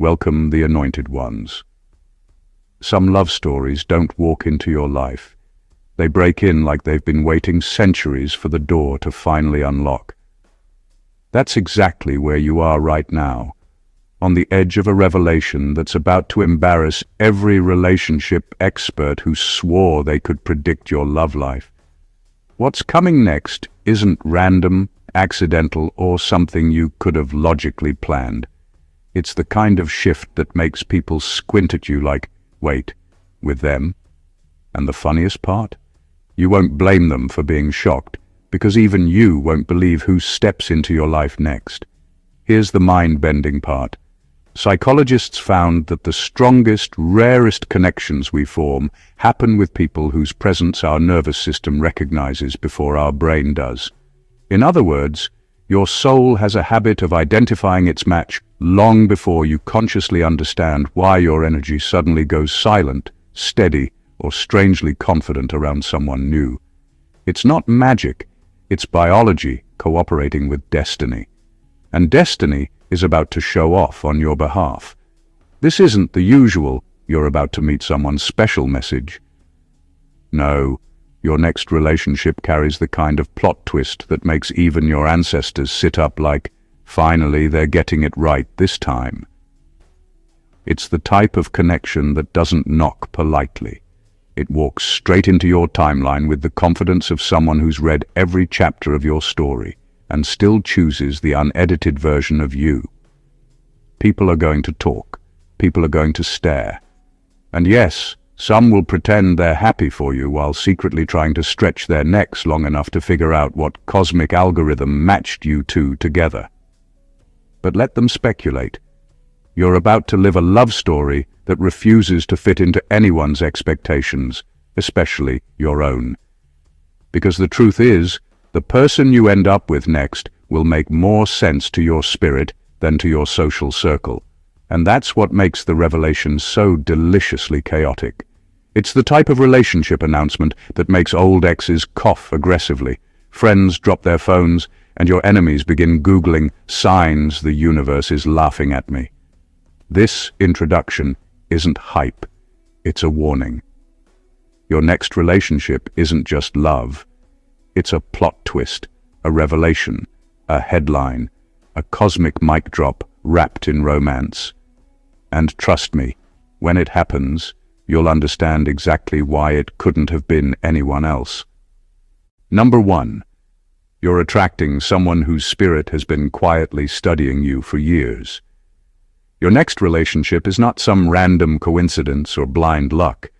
welcome the anointed ones. Some love stories don't walk into your life. They break in like they've been waiting centuries for the door to finally unlock. That's exactly where you are right now, on the edge of a revelation that's about to embarrass every relationship expert who swore they could predict your love life. What's coming next isn't random, accidental, or something you could have logically planned. It's the kind of shift that makes people squint at you like, wait, with them? And the funniest part? You won't blame them for being shocked, because even you won't believe who steps into your life next. Here's the mind-bending part. Psychologists found that the strongest, rarest connections we form happen with people whose presence our nervous system recognizes before our brain does. In other words, your soul has a habit of identifying its match long before you consciously understand why your energy suddenly goes silent, steady, or strangely confident around someone new. It's not magic, it's biology cooperating with destiny. And destiny is about to show off on your behalf. This isn't the usual, you're about to meet someone special message. No, your next relationship carries the kind of plot twist that makes even your ancestors sit up like, finally, they're getting it right this time. It's the type of connection that doesn't knock politely. It walks straight into your timeline with the confidence of someone who's read every chapter of your story and still chooses the unedited version of you. People are going to talk. People are going to stare. And yes, some will pretend they're happy for you while secretly trying to stretch their necks long enough to figure out what cosmic algorithm matched you two together. But let them speculate. You're about to live a love story that refuses to fit into anyone's expectations, especially your own. Because the truth is, the person you end up with next will make more sense to your spirit than to your social circle. And that's what makes the revelation so deliciously chaotic. It's the type of relationship announcement that makes old exes cough aggressively, friends drop their phones, and your enemies begin Googling signs the universe is laughing at me. This introduction isn't hype, it's a warning. Your next relationship isn't just love. It's a plot twist, a revelation, a headline, a cosmic mic drop wrapped in romance. And trust me, when it happens, you'll understand exactly why it couldn't have been anyone else. Number 1. You're attracting someone whose spirit has been quietly studying you for years. Your next relationship is not some random coincidence or blind luck.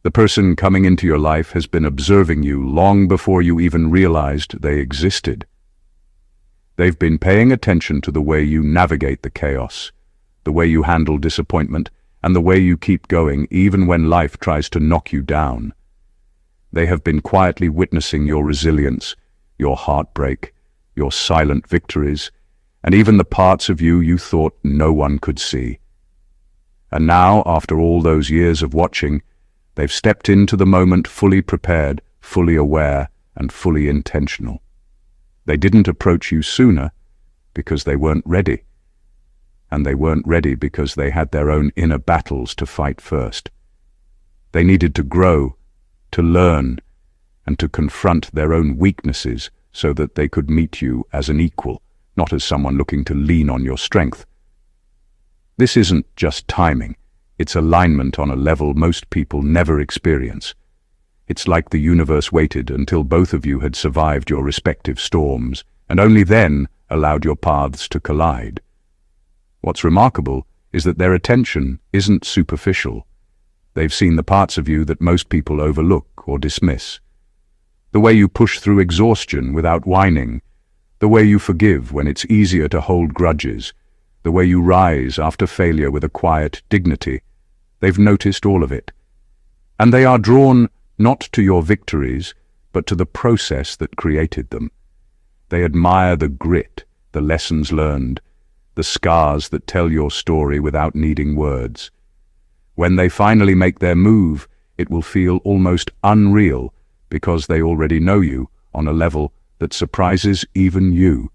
The person coming into your life has been observing you long before you even realized they existed. They've been paying attention to the way you navigate the chaos, the way you handle disappointment, and the way you keep going even when life tries to knock you down. They have been quietly witnessing your resilience, your heartbreak, your silent victories, and even the parts of you you thought no one could see. And now, after all those years of watching, they've stepped into the moment fully prepared, fully aware, and fully intentional. They didn't approach you sooner because they weren't ready. And they weren't ready because they had their own inner battles to fight first. They needed to grow, to learn, and to confront their own weaknesses so that they could meet you as an equal, not as someone looking to lean on your strength. This isn't just timing, it's alignment on a level most people never experience. It's like the universe waited until both of you had survived your respective storms, and only then allowed your paths to collide. What's remarkable is that their attention isn't superficial. They've seen the parts of you that most people overlook or dismiss. The way you push through exhaustion without whining, the way you forgive when it's easier to hold grudges, the way you rise after failure with a quiet dignity. They've noticed all of it. And they are drawn not to your victories, but to the process that created them. They admire the grit, the lessons learned, the scars that tell your story without needing words. When they finally make their move, it will feel almost unreal because they already know you on a level that surprises even you.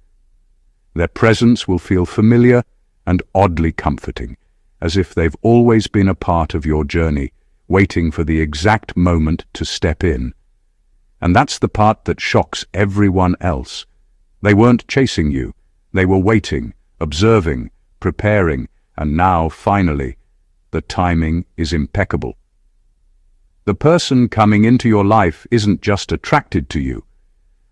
Their presence will feel familiar and oddly comforting, as if they've always been a part of your journey, waiting for the exact moment to step in. And that's the part that shocks everyone else. They weren't chasing you. They were waiting, observing, preparing, and now, finally, the timing is impeccable. The person coming into your life isn't just attracted to you.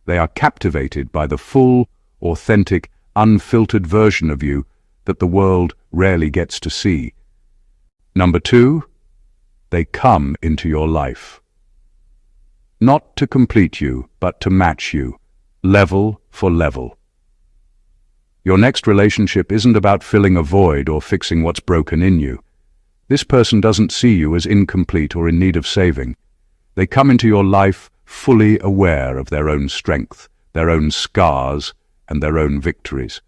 They are captivated by the full, authentic, unfiltered version of you that the world rarely gets to see. Number 2, they come into your life. Not to complete you, but to match you, level for level. Your next relationship isn't about filling a void or fixing what's broken in you. This person doesn't see you as incomplete or in need of saving. They come into your life fully aware of their own strength, their own scars, and their own victories.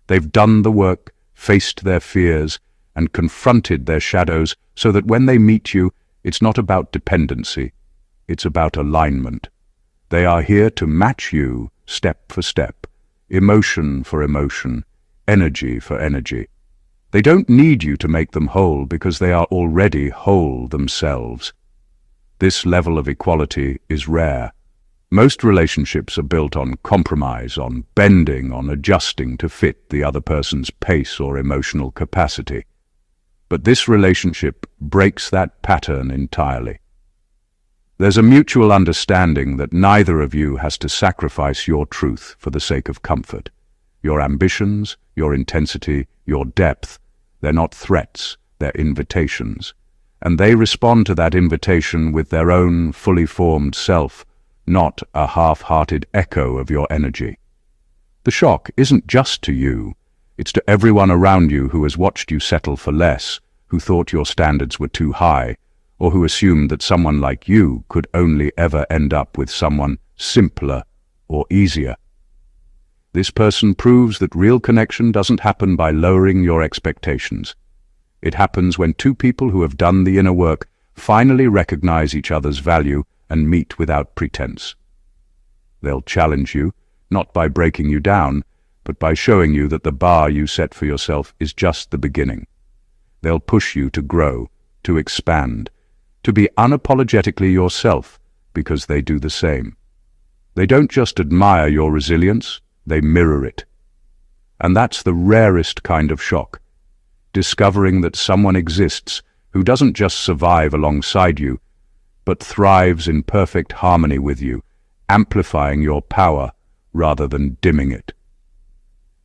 They've done the work, faced their fears, and confronted their shadows so that when they meet you, it's not about dependency, it's about alignment. They are here to match you step for step, emotion for emotion, energy for energy. They don't need you to make them whole because they are already whole themselves. This level of equality is rare. Most relationships are built on compromise, on bending, on adjusting to fit the other person's pace or emotional capacity. But this relationship breaks that pattern entirely. There's a mutual understanding that neither of you has to sacrifice your truth for the sake of comfort. Your ambitions, your intensity, your depth, they're not threats, they're invitations. And they respond to that invitation with their own fully formed self, not a half-hearted echo of your energy. The shock isn't just to you, it's to everyone around you who has watched you settle for less, who thought your standards were too high, or who assumed that someone like you could only ever end up with someone simpler or easier. This person proves that real connection doesn't happen by lowering your expectations. It happens when two people who have done the inner work finally recognize each other's value and meet without pretense. They'll challenge you, not by breaking you down, but by showing you that the bar you set for yourself is just the beginning. They'll push you to grow, to expand, to be unapologetically yourself, because they do the same. They don't just admire your resilience, they mirror it. And that's the rarest kind of shock, discovering that someone exists who doesn't just survive alongside you, but thrives in perfect harmony with you, amplifying your power rather than dimming it.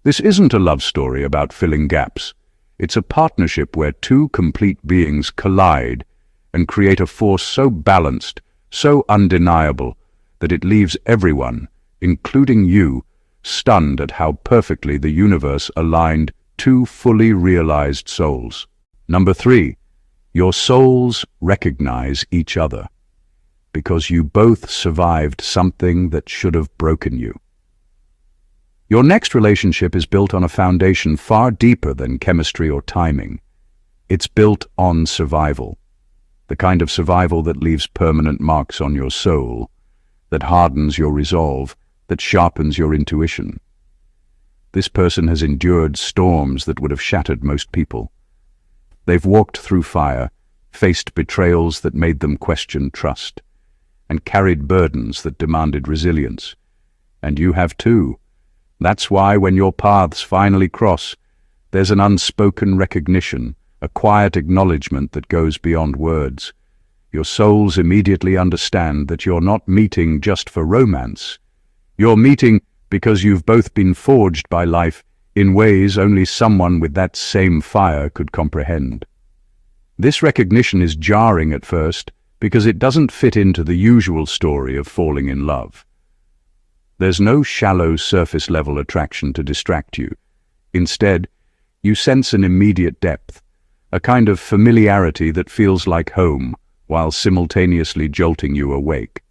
This isn't a love story about filling gaps. It's a partnership where two complete beings collide and create a force so balanced, so undeniable, that it leaves everyone, including you, stunned at how perfectly the universe aligned two fully realized souls. Number 3, your souls recognize each other, because you both survived something that should have broken you. Your next relationship is built on a foundation far deeper than chemistry or timing. It's built on survival. The kind of survival that leaves permanent marks on your soul, that hardens your resolve, that sharpens your intuition. This person has endured storms that would have shattered most people. They've walked through fire, faced betrayals that made them question trust, and carried burdens that demanded resilience. And you have too. That's why when your paths finally cross, there's an unspoken recognition, a quiet acknowledgement that goes beyond words. Your souls immediately understand that you're not meeting just for romance. You're meeting because you've both been forged by life in ways only someone with that same fire could comprehend. This recognition is jarring at first because it doesn't fit into the usual story of falling in love. There's no shallow surface-level attraction to distract you. Instead, you sense an immediate depth, a kind of familiarity that feels like home while simultaneously jolting you awake.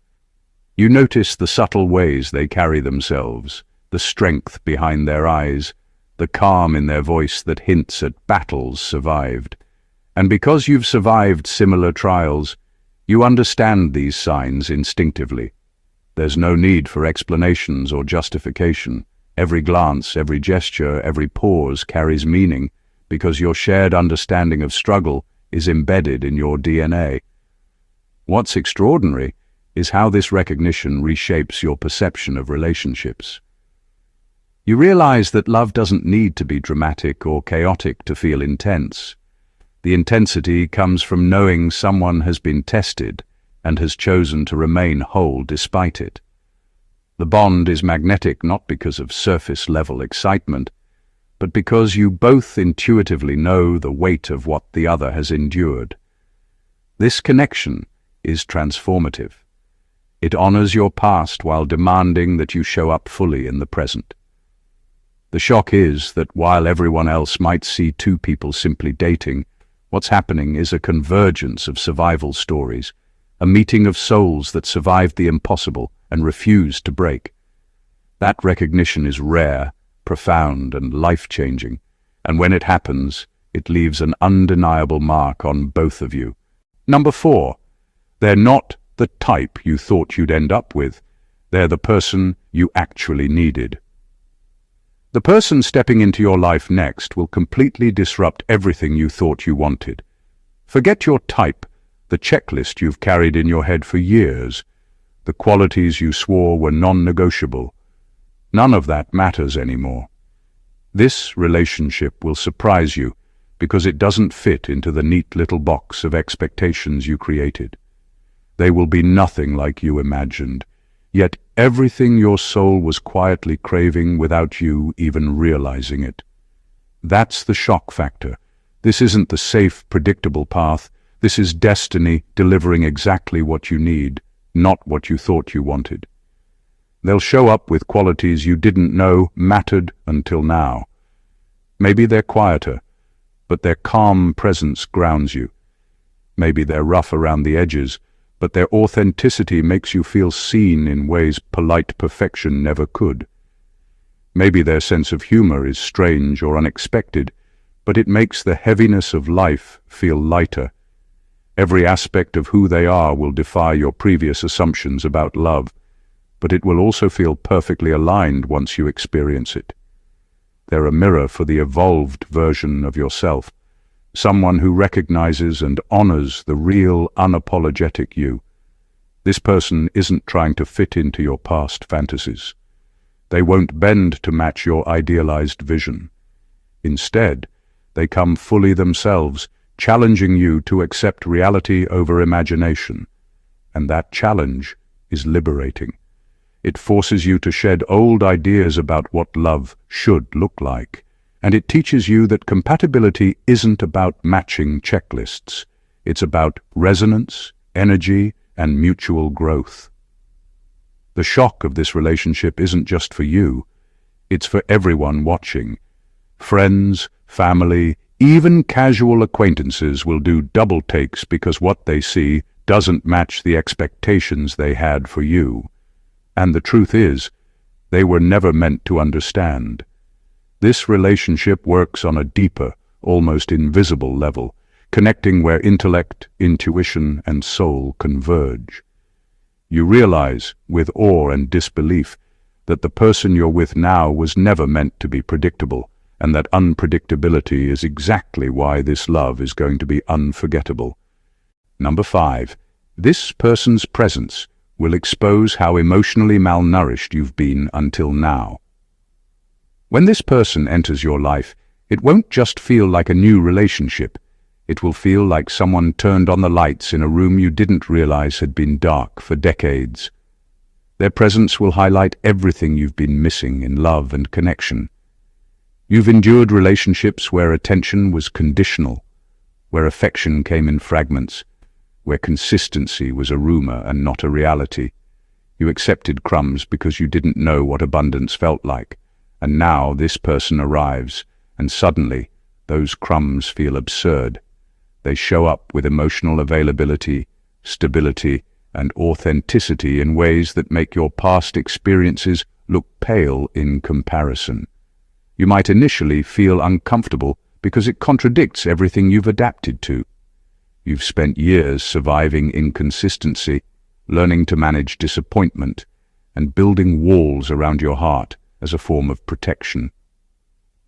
You notice the subtle ways they carry themselves, the strength behind their eyes, the calm in their voice that hints at battles survived. And because you've survived similar trials, you understand these signs instinctively. There's no need for explanations or justification. Every glance, every gesture, every pause carries meaning, because your shared understanding of struggle is embedded in your DNA. What's extraordinary is how this recognition reshapes your perception of relationships. You realize that love doesn't need to be dramatic or chaotic to feel intense. The intensity comes from knowing someone has been tested and has chosen to remain whole despite it. The bond is magnetic not because of surface-level excitement, but because you both intuitively know the weight of what the other has endured. This connection is transformative. It honors your past while demanding that you show up fully in the present. The shock is that while everyone else might see two people simply dating, what's happening is a convergence of survival stories, a meeting of souls that survived the impossible and refused to break. That recognition is rare, profound, and life-changing, and when it happens, it leaves an undeniable mark on both of you. Number 4, they're not the type you thought you'd end up with. They're the person you actually needed. The person stepping into your life next will completely disrupt everything you thought you wanted. Forget your type, the checklist you've carried in your head for years, the qualities you swore were non-negotiable. None of that matters anymore. This relationship will surprise you because it doesn't fit into the neat little box of expectations you created. They will be nothing like you imagined, yet everything your soul was quietly craving without you even realizing it. That's the shock factor. This isn't the safe, predictable path. This is destiny delivering exactly what you need, not what you thought you wanted. They'll show up with qualities you didn't know mattered until now. Maybe they're quieter, but their calm presence grounds you. Maybe they're rough around the edges, but their authenticity makes you feel seen in ways polite perfection never could. Maybe their sense of humor is strange or unexpected, but it makes the heaviness of life feel lighter. Every aspect of who they are will defy your previous assumptions about love, but it will also feel perfectly aligned once you experience it. They're a mirror for the evolved version of yourself, someone who recognizes and honors the real, unapologetic you. This person isn't trying to fit into your past fantasies. They won't bend to match your idealized vision. Instead, they come fully themselves, challenging you to accept reality over imagination. And that challenge is liberating. It forces you to shed old ideas about what love should look like. And it teaches you that compatibility isn't about matching checklists. It's about resonance, energy, and mutual growth. The shock of this relationship isn't just for you. It's for everyone watching. Friends, family, even casual acquaintances will do double takes because what they see doesn't match the expectations they had for you. And the truth is, they were never meant to understand. This relationship works on a deeper, almost invisible level, connecting where intellect, intuition, and soul converge. You realize, with awe and disbelief, that the person you're with now was never meant to be predictable, and that unpredictability is exactly why this love is going to be unforgettable. Number 5. This person's presence will expose how emotionally malnourished you've been until now. When this person enters your life, it won't just feel like a new relationship. It will feel like someone turned on the lights in a room you didn't realize had been dark for decades. Their presence will highlight everything you've been missing in love and connection. You've endured relationships where attention was conditional, where affection came in fragments, where consistency was a rumor and not a reality. You accepted crumbs because you didn't know what abundance felt like. And now this person arrives, and suddenly those crumbs feel absurd. They show up with emotional availability, stability, and authenticity in ways that make your past experiences look pale in comparison. You might initially feel uncomfortable because it contradicts everything you've adapted to. You've spent years surviving inconsistency, learning to manage disappointment, and building walls around your heart as a form of protection.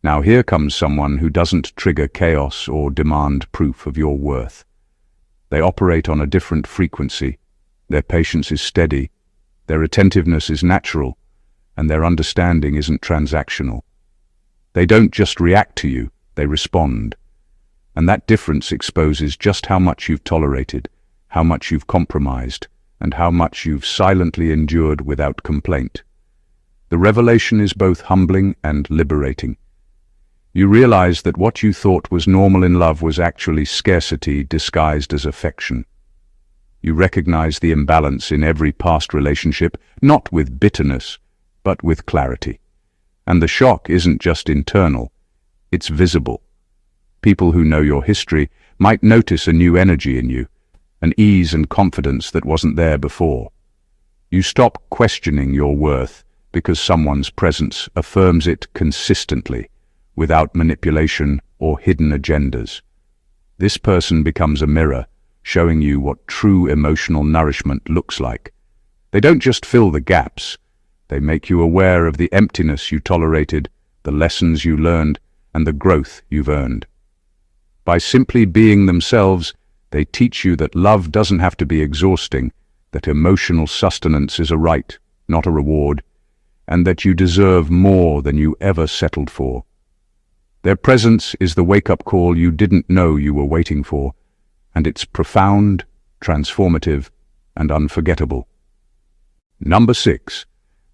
Now here comes someone who doesn't trigger chaos or demand proof of your worth. They operate on a different frequency. Their patience is steady, their attentiveness is natural, and their understanding isn't transactional. They don't just react to you, they respond. And that difference exposes just how much you've tolerated, how much you've compromised, and how much you've silently endured without complaint. The revelation is both humbling and liberating. You realize that what you thought was normal in love was actually scarcity disguised as affection. You recognize the imbalance in every past relationship, not with bitterness, but with clarity. And the shock isn't just internal, it's visible. People who know your history might notice a new energy in you, an ease and confidence that wasn't there before. You stop questioning your worth because someone's presence affirms it consistently, without manipulation or hidden agendas. This person becomes a mirror, showing you what true emotional nourishment looks like. They don't just fill the gaps, they make you aware of the emptiness you tolerated, the lessons you learned, and the growth you've earned. By simply being themselves, they teach you that love doesn't have to be exhausting, that emotional sustenance is a right, not a reward, and that you deserve more than you ever settled for. Their presence is the wake-up call you didn't know you were waiting for, and it's profound, transformative, and unforgettable. Number 6.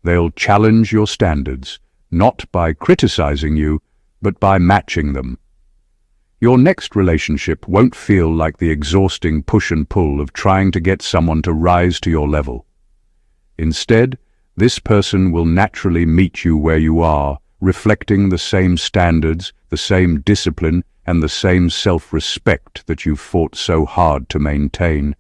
They'll challenge your standards, not by criticizing you, but by matching them. Your next relationship won't feel like the exhausting push and pull of trying to get someone to rise to your level. Instead, this person will naturally meet you where you are, reflecting the same standards, the same discipline, and the same self-respect that you've fought so hard to maintain.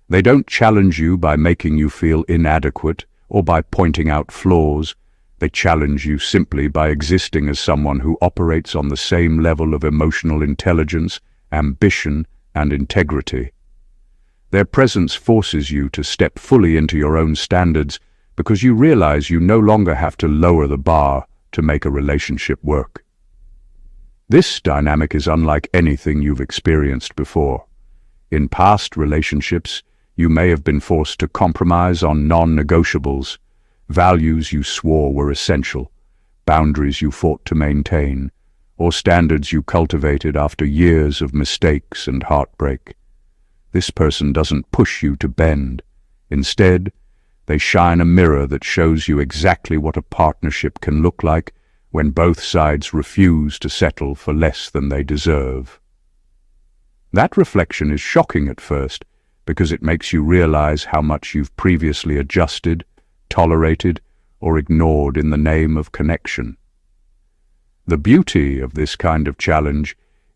They don't challenge you by making you feel inadequate or by pointing out flaws. They challenge you simply by existing as someone who operates on the same level of emotional intelligence, ambition, and integrity. Their presence forces you to step fully into your own standards because you realize you no longer have to lower the bar to make a relationship work. This dynamic is unlike anything you've experienced before. In past relationships, you may have been forced to compromise on non-negotiables, values you swore were essential, boundaries you fought to maintain, or standards you cultivated after years of mistakes and heartbreak. This person doesn't push you to bend. Instead, they shine a mirror that shows you exactly what a partnership can look like when both sides refuse to settle for less than they deserve. That reflection is shocking at first because it makes you realize how much you've previously adjusted, tolerated, or ignored in the name of connection. The beauty of this kind of challenge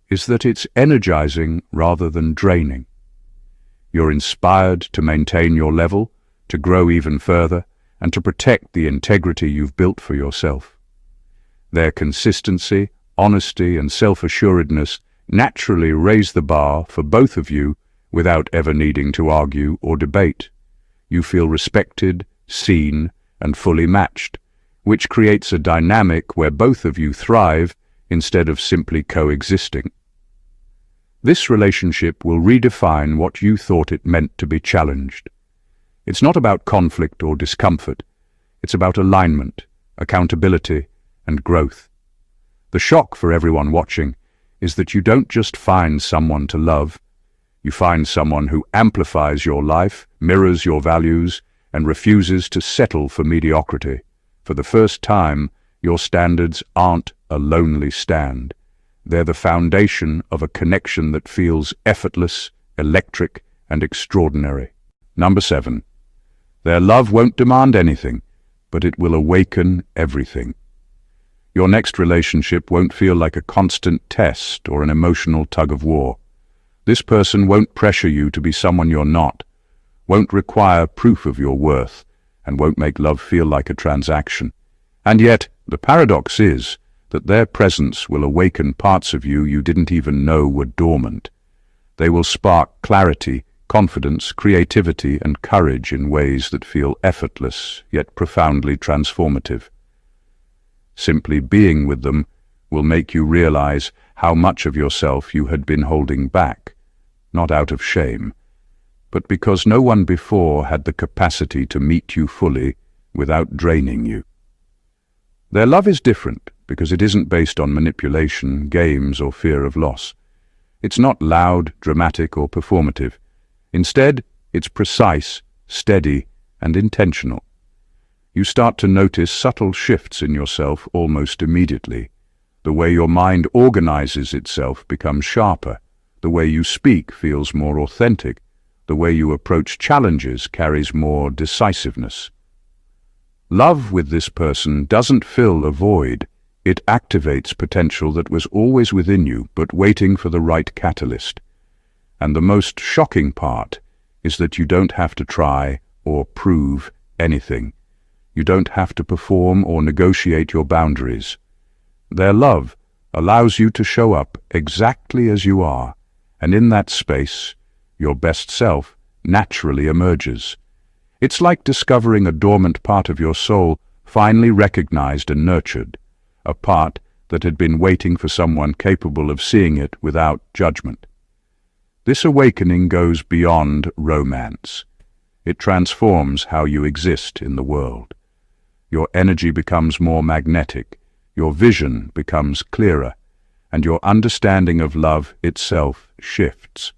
is that it's energizing rather than draining. You're inspired to maintain your level, to grow even further, and to protect the integrity you've built for yourself. Their consistency, honesty, and self-assuredness naturally raise the bar for both of you without ever needing to argue or debate. You feel respected, seen, and fully matched, which creates a dynamic where both of you thrive instead of simply coexisting. This relationship will redefine what you thought it meant to be challenged. It's not about conflict or discomfort. It's about alignment, accountability, and growth. The shock for everyone watching is that you don't just find someone to love. You find someone who amplifies your life, mirrors your values, and refuses to settle for mediocrity. For the first time, your standards aren't a lonely stand. They're the foundation of a connection that feels effortless, electric, and extraordinary. Number 7. Their love won't demand anything, but it will awaken everything. Your next relationship won't feel like a constant test or an emotional tug-of-war. This person won't pressure you to be someone you're not, won't require proof of your worth, and won't make love feel like a transaction. And yet, the paradox is that their presence will awaken parts of you you didn't even know were dormant. They will spark clarity, confidence, creativity, and courage in ways that feel effortless, yet profoundly transformative. Simply being with them will make you realize how much of yourself you had been holding back, not out of shame, but because no one before had the capacity to meet you fully without draining you. Their love is different because it isn't based on manipulation, games, or fear of loss. It's not loud, dramatic, or performative. Instead, it's precise, steady, and intentional. You start to notice subtle shifts in yourself almost immediately. The way your mind organizes itself becomes sharper. The way you speak feels more authentic. The way you approach challenges carries more decisiveness. Love with this person doesn't fill a void. It activates potential that was always within you, but waiting for the right catalyst. And the most shocking part is that you don't have to try or prove anything. You don't have to perform or negotiate your boundaries. Their love allows you to show up exactly as you are, and in that space, your best self naturally emerges. It's like discovering a dormant part of your soul finally recognized and nurtured, a part that had been waiting for someone capable of seeing it without judgment. This awakening goes beyond romance. It transforms how you exist in the world. Your energy becomes more magnetic, your vision becomes clearer, and your understanding of love itself shifts.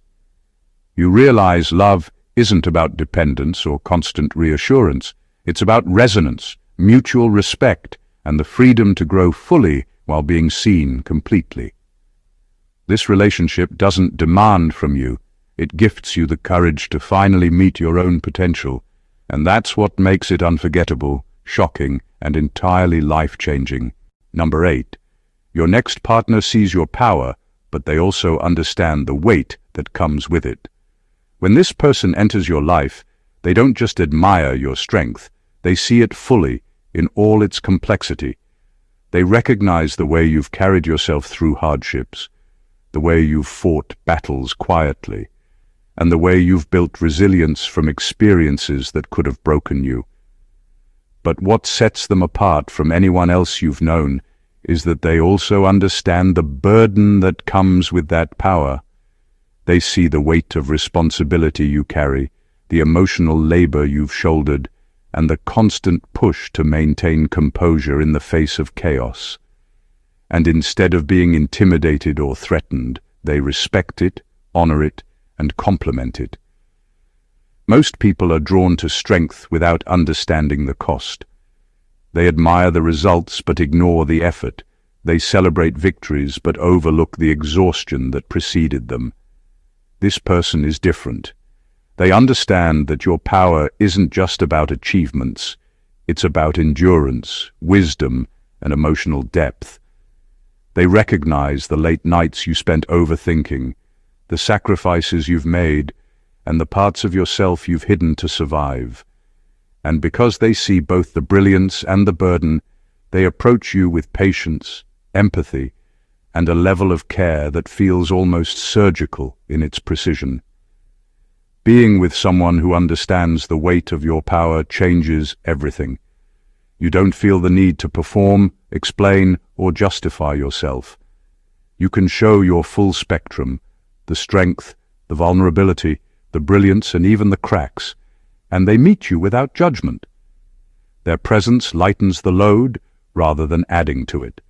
You realize love isn't about dependence or constant reassurance. It's about resonance, mutual respect, and the freedom to grow fully while being seen completely. This relationship doesn't demand from you. It gifts you the courage to finally meet your own potential, and that's what makes it unforgettable, shocking, and entirely life-changing. Number 8. Your next partner sees your power, but they also understand the weight that comes with it. When this person enters your life, they don't just admire your strength, they see it fully, in all its complexity. They recognize the way you've carried yourself through hardships, the way you've fought battles quietly, and the way you've built resilience from experiences that could have broken you. But what sets them apart from anyone else you've known is that they also understand the burden that comes with that power. They see the weight of responsibility you carry, the emotional labor you've shouldered, and the constant push to maintain composure in the face of chaos. And instead of being intimidated or threatened, they respect it, honor it, and compliment it. Most people are drawn to strength without understanding the cost. They admire the results but ignore the effort. They celebrate victories but overlook the exhaustion that preceded them. This person is different. They understand that your power isn't just about achievements. It's about endurance, wisdom, and emotional depth. They recognize the late nights you spent overthinking, the sacrifices you've made, and the parts of yourself you've hidden to survive. And because they see both the brilliance and the burden, they approach you with patience, empathy, and a level of care that feels almost surgical in its precision. Being with someone who understands the weight of your power changes everything. You don't feel the need to perform, explain, or justify yourself. You can show your full spectrum, the strength, the vulnerability, the brilliance, and even the cracks, and they meet you without judgment. Their presence lightens the load rather than adding to it.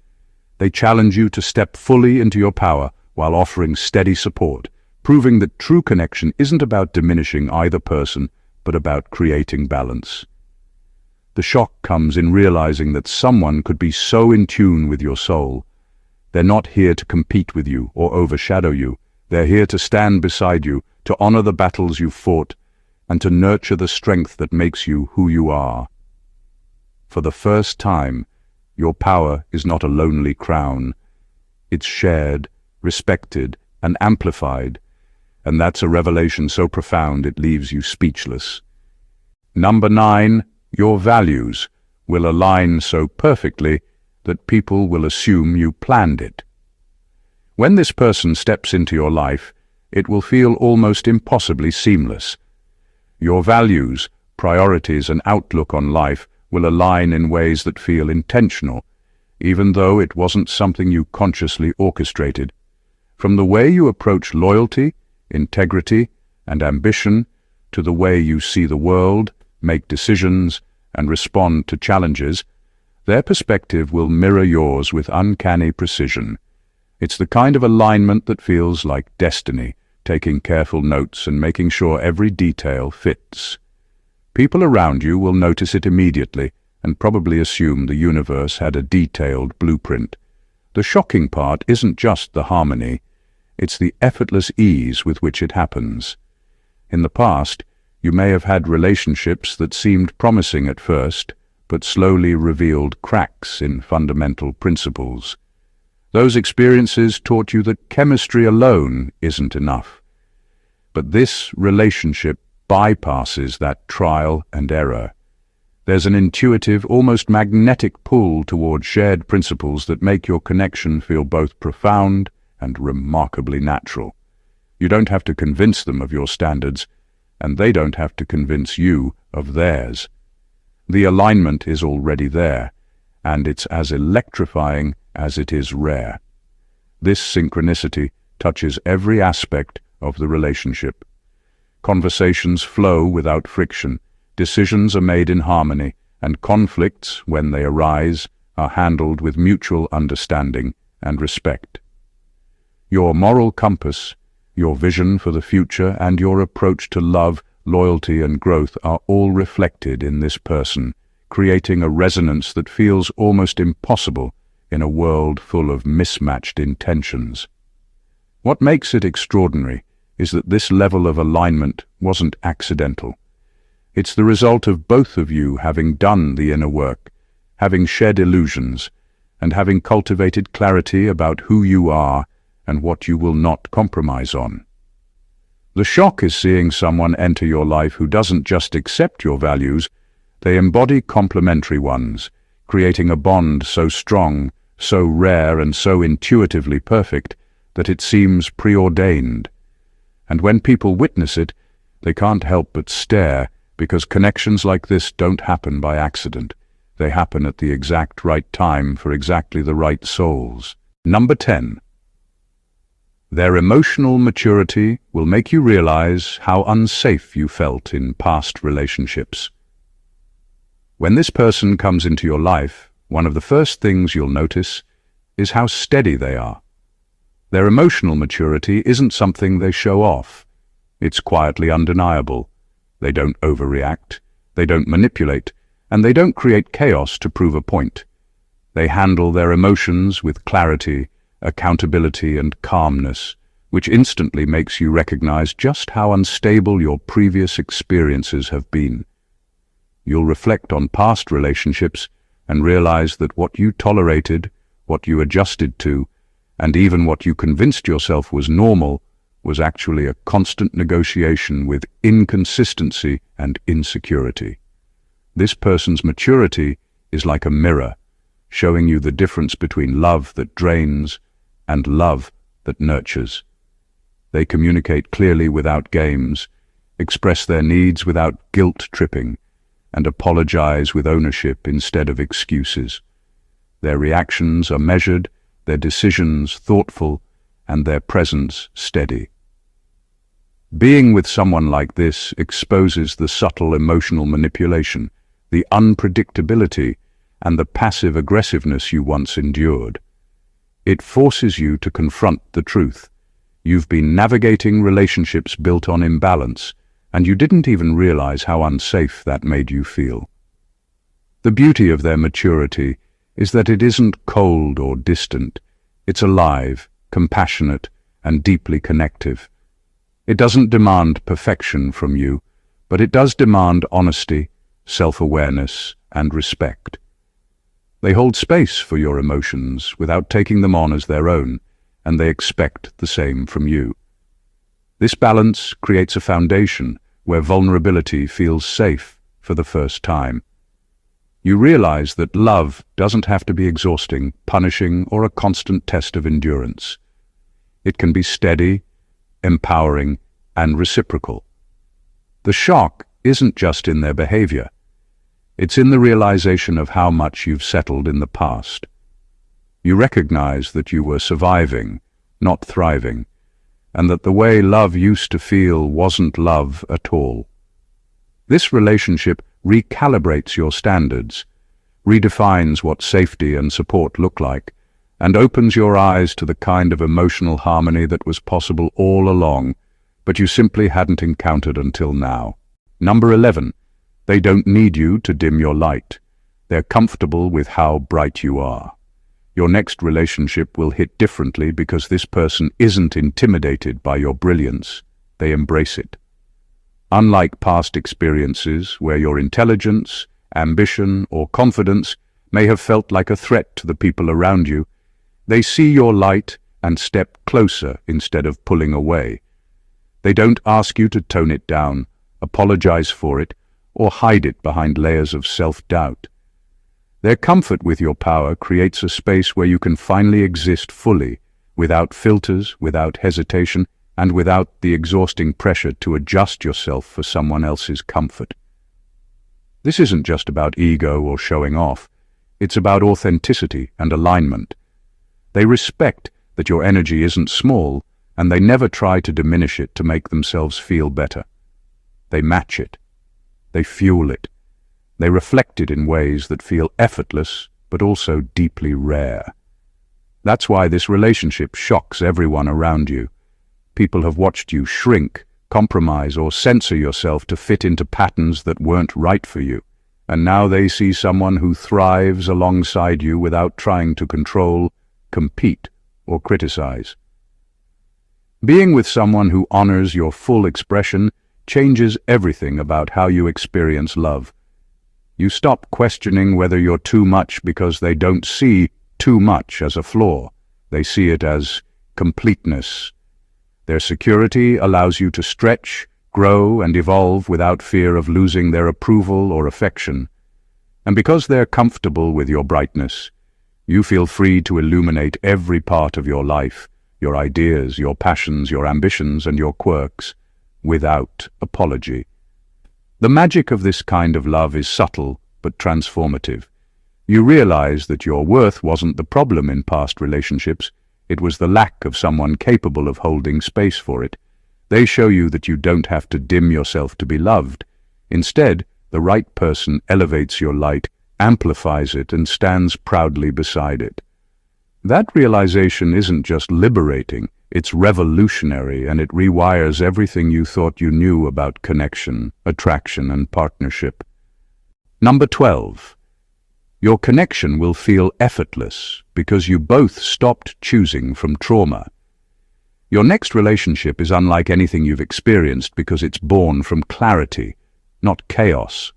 They challenge you to step fully into your power while offering steady support, proving that true connection isn't about diminishing either person, but about creating balance. The shock comes in realizing that someone could be so in tune with your soul. They're not here to compete with you or overshadow you. They're here to stand beside you, to honor the battles you've fought, and to nurture the strength that makes you who you are. For the first time, your power is not a lonely crown. It's shared, respected, and amplified, and that's a revelation so profound it leaves you speechless. Number 9, your values will align so perfectly that people will assume you planned it. When this person steps into your life, it will feel almost impossibly seamless. Your values, priorities, and outlook on life will align in ways that feel intentional. even though it wasn't something you consciously orchestrated. From the way you approach loyalty, integrity, and ambition, to the way you see the world, make decisions, and respond to challenges, their perspective will mirror yours with uncanny precision. It's the kind of alignment that feels like destiny, taking careful notes and making sure every detail fits. People around you will notice it immediately and probably assume the universe had a detailed blueprint. The shocking part isn't just the harmony, it's the effortless ease with which it happens. In the past, you may have had relationships that seemed promising at first, but slowly revealed cracks in fundamental principles. Those experiences taught you that chemistry alone isn't enough. But this relationship bypasses that trial and error. There's an intuitive, almost magnetic pull toward shared principles that make your connection feel both profound and remarkably natural. You don't have to convince them of your standards, and they don't have to convince you of theirs. The alignment is already there, and it's as electrifying as it is rare. This synchronicity touches every aspect of the relationship. Conversations flow without friction, decisions are made in harmony, and conflicts, when they arise, are handled with mutual understanding and respect. Your moral compass, your vision for the future, and your approach to love, loyalty, and growth are all reflected in this person, creating a resonance that feels almost impossible in a world full of mismatched intentions. What makes it extraordinary is that this level of alignment wasn't accidental. It's the result of both of you having done the inner work, having shed illusions, and having cultivated clarity about who you are and what you will not compromise on. The shock is seeing someone enter your life who doesn't just accept your values, they embody complementary ones, creating a bond so strong, so rare, and so intuitively perfect that it seems preordained. And when people witness it, they can't help but stare, because connections like this don't happen by accident. They happen at the exact right time for exactly the right souls. Number 10. Their emotional maturity will make you realize how unsafe you felt in past relationships. When this person comes into your life, one of the first things you'll notice is how steady they are. Their emotional maturity isn't something they show off. It's quietly undeniable. They don't overreact, they don't manipulate, and they don't create chaos to prove a point. They handle their emotions with clarity, accountability, and calmness, which instantly makes you recognize just how unstable your previous experiences have been. You'll reflect on past relationships and realize that what you tolerated, what you adjusted to, and even what you convinced yourself was normal, was actually a constant negotiation with inconsistency and insecurity. This person's maturity is like a mirror, showing you the difference between love that drains and love that nurtures. They communicate clearly without games, express their needs without guilt-tripping, and apologize with ownership instead of excuses. Their reactions are measured, their decisions thoughtful, and their presence steady. Being with someone like this exposes the subtle emotional manipulation, the unpredictability, and the passive aggressiveness you once endured. It forces you to confront the truth. You've been navigating relationships built on imbalance, and you didn't even realize how unsafe that made you feel. The beauty of their maturity is that it isn't cold or distant. It's alive, compassionate, and deeply connective. It doesn't demand perfection from you, but it does demand honesty, self-awareness, and respect. They hold space for your emotions without taking them on as their own, and they expect the same from you. This balance creates a foundation where vulnerability feels safe for the first time. You realize that love doesn't have to be exhausting, punishing, or a constant test of endurance. It can be steady, empowering, and reciprocal. The shock isn't just in their behavior. It's in the realization of how much you've settled in the past. You recognize that you were surviving, not thriving, and that the way love used to feel wasn't love at all. This relationship recalibrates your standards, redefines what safety and support look like, and opens your eyes to the kind of emotional harmony that was possible all along, but you simply hadn't encountered until now. Number 11. They don't need you to dim your light. They're comfortable with how bright you are. Your next relationship will hit differently because this person isn't intimidated by your brilliance. They embrace it. Unlike past experiences where your intelligence, ambition, or confidence may have felt like a threat to the people around you, they see your light and step closer instead of pulling away. They don't ask you to tone it down, apologize for it, or hide it behind layers of self-doubt. Their comfort with your power creates a space where you can finally exist fully, without filters, without hesitation, and without the exhausting pressure to adjust yourself for someone else's comfort. This isn't just about ego or showing off. It's about authenticity and alignment. They respect that your energy isn't small, and they never try to diminish it to make themselves feel better. They match it. They fuel it. They reflect it in ways that feel effortless, but also deeply rare. That's why this relationship shocks everyone around you. People have watched you shrink, compromise, or censor yourself to fit into patterns that weren't right for you. And now they see someone who thrives alongside you without trying to control, compete, or criticize. Being with someone who honors your full expression changes everything about how you experience love. You stop questioning whether you're too much because they don't see too much as a flaw. They see it as completeness. Their security allows you to stretch, grow, and evolve without fear of losing their approval or affection. And because they're comfortable with your brightness, you feel free to illuminate every part of your life, your ideas, your passions, your ambitions, and your quirks, without apology. The magic of this kind of love is subtle but transformative. You realize that your worth wasn't the problem in past relationships. It was the lack of someone capable of holding space for it. They show you that you don't have to dim yourself to be loved. Instead, the right person elevates your light, amplifies it, and stands proudly beside it. That realization isn't just liberating, it's revolutionary, and it rewires everything you thought you knew about connection, attraction, and partnership. Number 12. Your connection will feel effortless because you both stopped choosing from trauma. Your next relationship is unlike anything you've experienced because it's born from clarity, not chaos.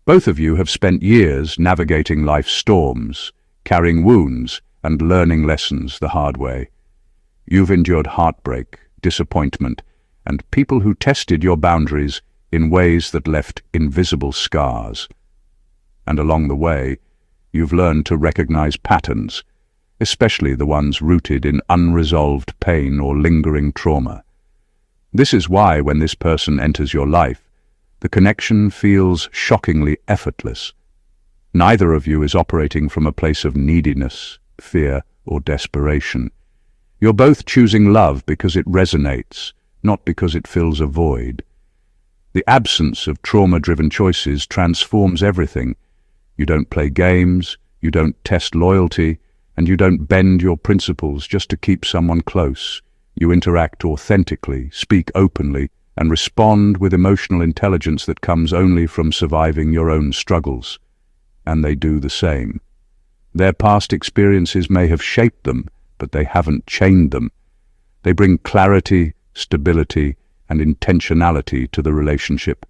Both of you have spent years navigating life's storms, carrying wounds, and learning lessons the hard way. You've endured heartbreak, disappointment, and people who tested your boundaries in ways that left invisible scars. And along the way, you've learned to recognize patterns, especially the ones rooted in unresolved pain or lingering trauma. This is why when this person enters your life, the connection feels shockingly effortless. Neither of you is operating from a place of neediness, fear, or desperation. You're both choosing love because it resonates, not because it fills a void. The absence of trauma-driven choices transforms everything. You don't play games, you don't test loyalty, and you don't bend your principles just to keep someone close. You interact authentically, speak openly, and respond with emotional intelligence that comes only from surviving your own struggles. And they do the same. Their past experiences may have shaped them, but they haven't chained them. They bring clarity, stability, and intentionality to the relationship.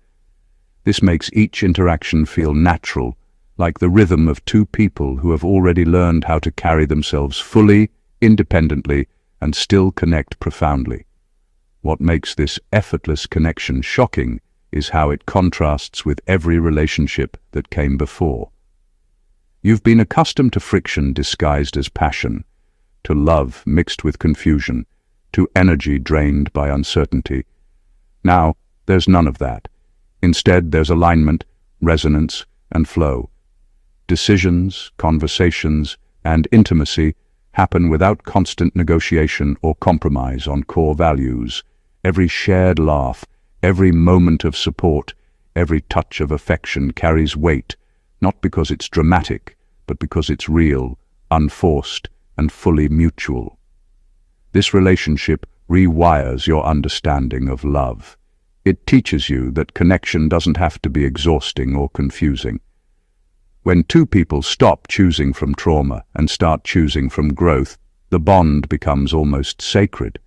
This makes each interaction feel natural, like the rhythm of two people who have already learned how to carry themselves fully, independently, and still connect profoundly. What makes this effortless connection shocking is how it contrasts with every relationship that came before. You've been accustomed to friction disguised as passion, to love mixed with confusion, to energy drained by uncertainty. Now, there's none of that. Instead, there's alignment, resonance, and flow. Decisions, conversations, and intimacy happen without constant negotiation or compromise on core values. Every shared laugh, every moment of support, every touch of affection carries weight, not because it's dramatic, but because it's real, unforced, and fully mutual. This relationship rewires your understanding of love. It teaches you that connection doesn't have to be exhausting or confusing. When two people stop choosing from trauma and start choosing from growth, the bond becomes almost sacred.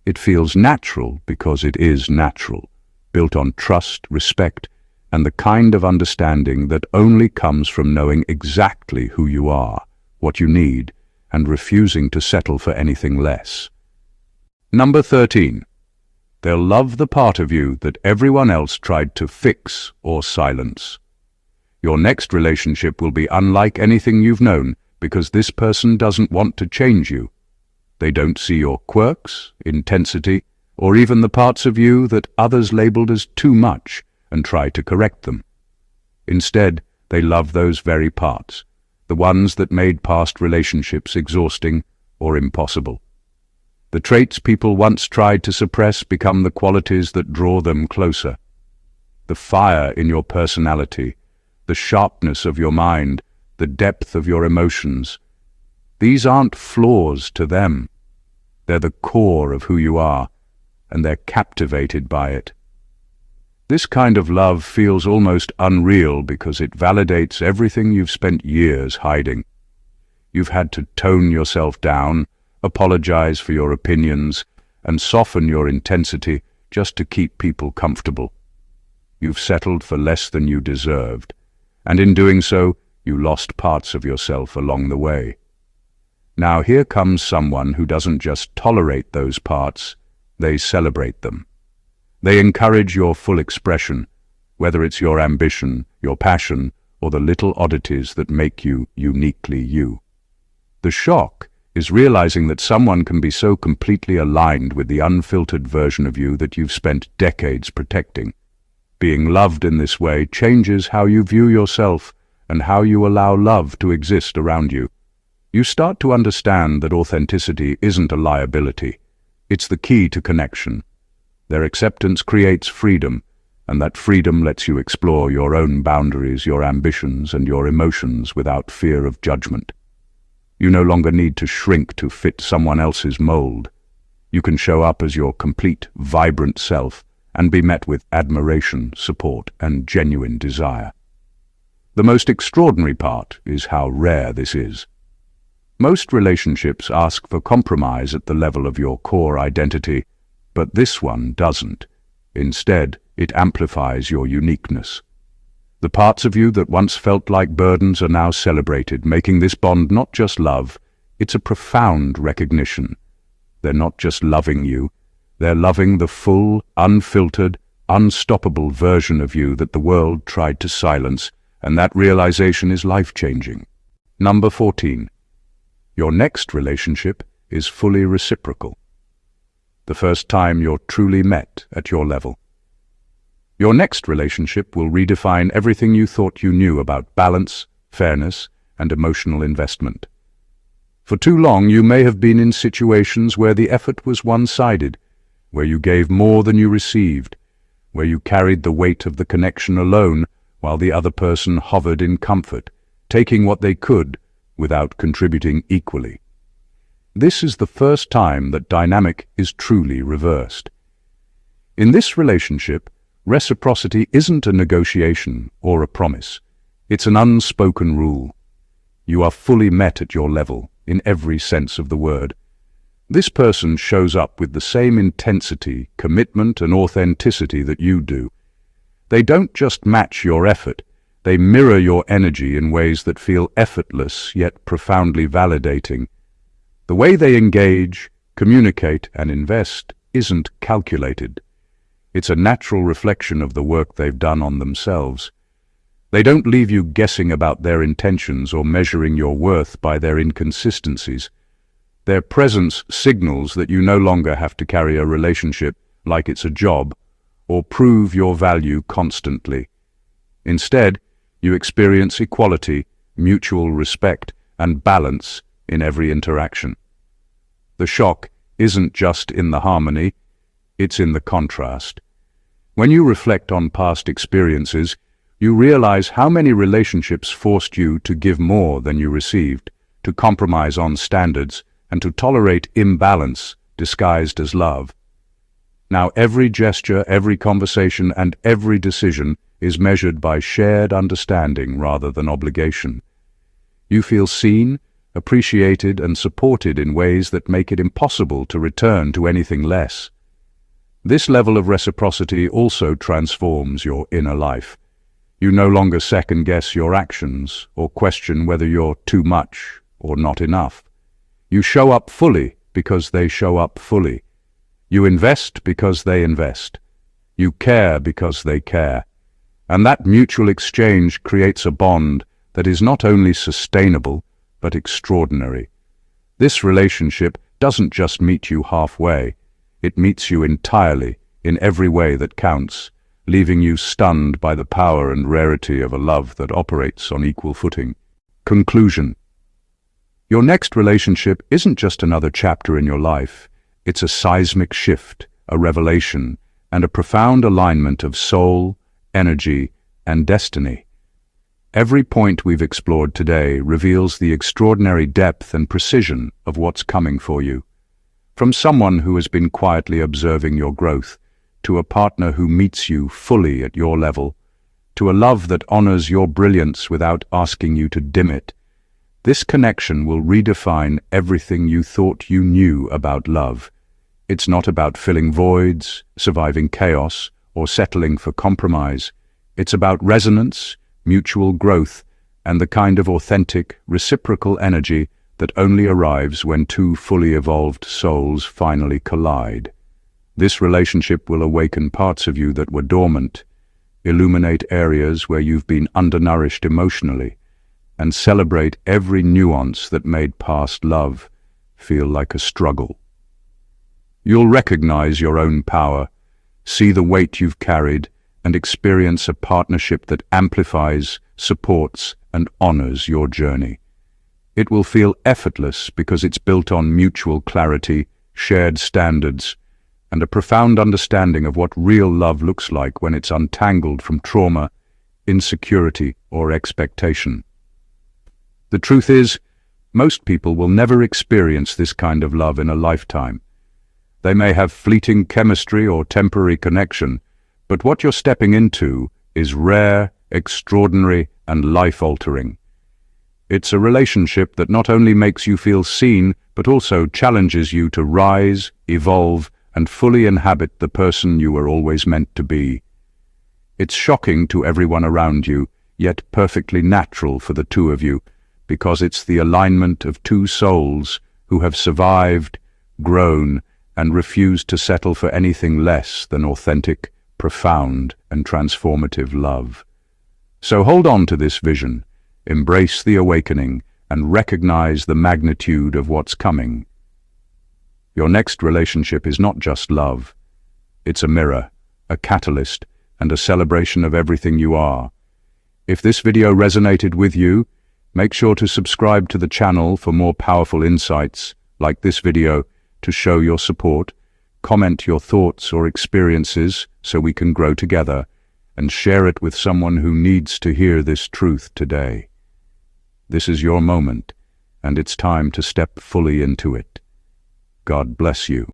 It feels natural because it is natural, built on trust, respect, and the kind of understanding that only comes from knowing exactly who you are, what you need, and refusing to settle for anything less. Number 13. They'll love the part of you that everyone else tried to fix or silence. Your next relationship will be unlike anything you've known because this person doesn't want to change you. They don't see your quirks, intensity, or even the parts of you that others labeled as too much and try to correct them. Instead, they love those very parts, the ones that made past relationships exhausting or impossible. The traits people once tried to suppress become the qualities that draw them closer. The fire in your personality, the sharpness of your mind, the depth of your emotions. These aren't flaws to them. They're the core of who you are, and they're captivated by it. This kind of love feels almost unreal because it validates everything you've spent years hiding. You've had to tone yourself down, apologize for your opinions, and soften your intensity just to keep people comfortable. You've settled for less than you deserved, and in doing so, you lost parts of yourself along the way. Now here comes someone who doesn't just tolerate those parts, they celebrate them. They encourage your full expression, whether it's your ambition, your passion, or the little oddities that make you uniquely you. The shock is realizing that someone can be so completely aligned with the unfiltered version of you that you've spent decades protecting. Being loved in this way changes how you view yourself and how you allow love to exist around you. You start to understand that authenticity isn't a liability. It's the key to connection. Their acceptance creates freedom, and that freedom lets you explore your own boundaries, your ambitions, and your emotions without fear of judgment. You no longer need to shrink to fit someone else's mold. You can show up as your complete, vibrant self and be met with admiration, support, and genuine desire. The most extraordinary part is how rare this is. Most relationships ask for compromise at the level of your core identity, but this one doesn't. Instead, it amplifies your uniqueness. The parts of you that once felt like burdens are now celebrated, making this bond not just love, it's a profound recognition. They're not just loving you, they're loving the full, unfiltered, unstoppable version of you that the world tried to silence, and that realization is life-changing. Number 14. Your next relationship is fully reciprocal. The first time you're truly met at your level. Your next relationship will redefine everything you thought you knew about balance, fairness, and emotional investment. For too long, you may have been in situations where the effort was one-sided, where you gave more than you received, where you carried the weight of the connection alone while the other person hovered in comfort, taking what they could without contributing equally. This is the first time that dynamic is truly reversed. In this relationship, reciprocity isn't a negotiation or a promise. It's an unspoken rule. You are fully met at your level, in every sense of the word. This person shows up with the same intensity, commitment, and authenticity that you do. They don't just match your effort, they mirror your energy in ways that feel effortless yet profoundly validating. The way they engage, communicate, and invest isn't calculated. It's a natural reflection of the work they've done on themselves. They don't leave you guessing about their intentions or measuring your worth by their inconsistencies. Their presence signals that you no longer have to carry a relationship like it's a job or prove your value constantly. Instead, you experience equality, mutual respect, and balance in every interaction. The shock isn't just in the harmony, it's in the contrast. When you reflect on past experiences, you realize how many relationships forced you to give more than you received, to compromise on standards, and to tolerate imbalance disguised as love. Now every gesture, every conversation, and every decision is measured by shared understanding rather than obligation. You feel seen, appreciated, and supported in ways that make it impossible to return to anything less. This level of reciprocity also transforms your inner life. You no longer second-guess your actions or question whether you're too much or not enough. You show up fully because they show up fully. You invest because they invest. You care because they care. And that mutual exchange creates a bond that is not only sustainable, but extraordinary. This relationship doesn't just meet you halfway. It meets you entirely, in every way that counts, leaving you stunned by the power and rarity of a love that operates on equal footing. Conclusion. Your next relationship isn't just another chapter in your life. It's a seismic shift, a revelation, and a profound alignment of soul, energy, and destiny. Every point we've explored today reveals the extraordinary depth and precision of what's coming for you. From someone who has been quietly observing your growth, to a partner who meets you fully at your level, to a love that honors your brilliance without asking you to dim it, this connection will redefine everything you thought you knew about love. It's not about filling voids, surviving chaos, or settling for compromise. It's about resonance, mutual growth, and the kind of authentic, reciprocal energy that only arrives when two fully evolved souls finally collide. This relationship will awaken parts of you that were dormant, illuminate areas where you've been undernourished emotionally, and celebrate every nuance that made past love feel like a struggle. You'll recognize your own power, see the weight you've carried, and experience a partnership that amplifies, supports, and honors your journey. It will feel effortless because it's built on mutual clarity, shared standards, and a profound understanding of what real love looks like when it's untangled from trauma, insecurity, or expectation. The truth is, most people will never experience this kind of love in a lifetime. They may have fleeting chemistry or temporary connection, but what you're stepping into is rare, extraordinary, and life-altering. It's a relationship that not only makes you feel seen, but also challenges you to rise, evolve, and fully inhabit the person you were always meant to be. It's shocking to everyone around you, yet perfectly natural for the two of you, because it's the alignment of two souls who have survived, grown, and refused to settle for anything less than authentic, profound, and transformative love. So hold on to this vision, embrace the awakening, and recognize the magnitude of what's coming. Your next relationship is not just love. It's a mirror, a catalyst, and a celebration of everything you are. If this video resonated with you, make sure to subscribe to the channel for more powerful insights like this video to show your support. Comment your thoughts or experiences so we can grow together, and share it with someone who needs to hear this truth today. This is your moment, and it's time to step fully into it. God bless you.